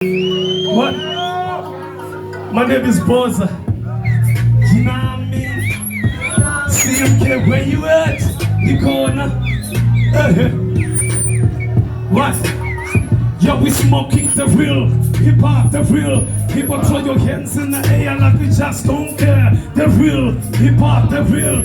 What? My name is Mboza. You know what I mean? CMK, where you at? The corner. What? Yo, we smoking the real hip hop, the real hip hop. Throw your hands in the air like we just don't care. The real hip hop, the real.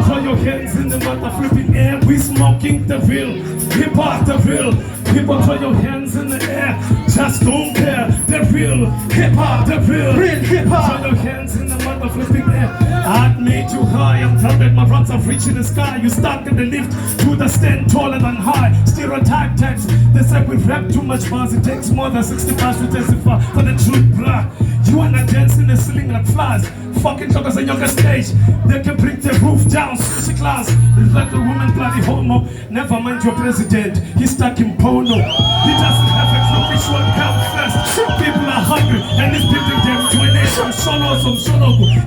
Throw your hands in the mother flipping air. We smoking the real hip hop, the real hip hop. Throw your hands in the air, just don't care. The real hip hop, the real hip hop. Throw your hands in the mother flipping air. I'd made you high, I'm grounded, my runs have reached the sky. You stuck in the lift to the stand taller than high. Stereotype types, they say we rap too much bars. It takes more than 60 bars to testify for the truth, bruh. You wanna dance in the ceiling like flies. Fucking joggers on your stage, they can bring the roof down, sushi class. Like the woman bloody homo. Never mind your president, he's stuck in Pono. He doesn't have a clue which one comes first. People are hungry and he's building them to a nation. Solo,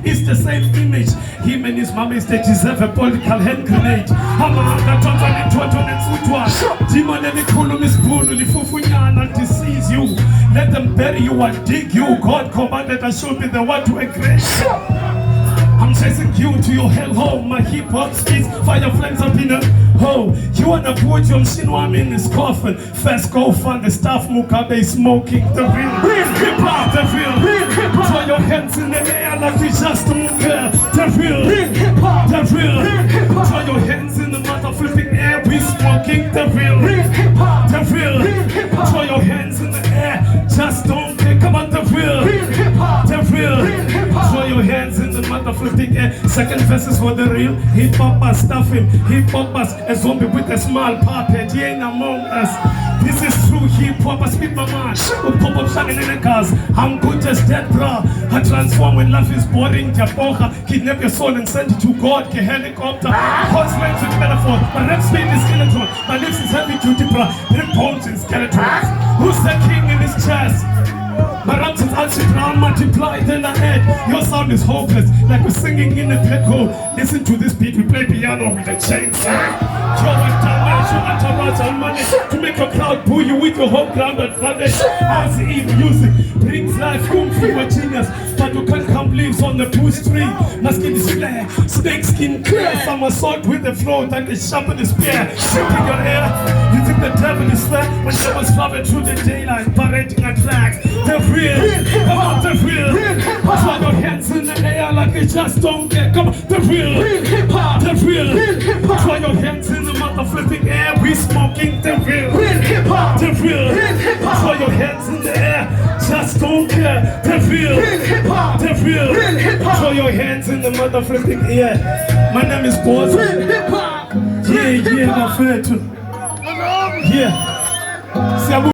it's the same image. Him and his mom is they deserve a political hand grenade. Demon and the column is brutal, the fufunyana deceives you. Let them bury you and dig you. God commanded I should be the one to agree. I'm chasing you to your hellhole. My hip hop speeds fire flames up in a hole. You wanna put your Shinwam in his coffin. First go find the staff Mugabe smoking the real hip hop, the real hip hop. Throw your hands in the air like you just don't care. The real hip hop, the real hip hop. Throw your hands in the mother flipping air. We smoking the real hip hop, the real hip hop. Throw your hands in the air, just don't care. Come on, the real hip hop, the real hip hop. Throw your hands in the mother flipping air. Second verse is for the real hip hoppers. Stuff him, hip hoppers. A zombie with a small puppet, he ain't among us. This is true hip hop. I speak my mind. We pop up shining in the cars. I'm good as dead, bruh. I transform when life is boring. Jaboka, kidnap your soul and send it to God. Get helicopter. Horse lines with metaphor. My rap speed is skeleton. My lips is heavy duty, bruh. Bring bones and skeletons. Who's the king in his chest? My raps is algebra multiplied then I add. Your sound is hopeless, like we're singing in a black hole. Listen to this beat, we play piano with a chainsaw. Money to make your crowd boo you with your home ground and foundation. As evil music brings life, kung fu a genius, but you can't come leaves on the bush tree. My skin is flare, snake skin clear. Some assault with the flow that is sharpen the spear. Shooting your hair, you think the devil is fair when they was traveling through the daylight, parading at tracks. The real, come on, the real. Throw your hands in the air like you just don't care. Come on, the real hip hop, the real hip hop. Throw your hands in the mother flipping air. We smoking the real hip hop, the real hip hop. Throw your hands in the air, just don't care. The real hip hop, the real hip hop. Throw your hands in the mother flipping air. My name is Mboza. Yeah, my friend. Yeah.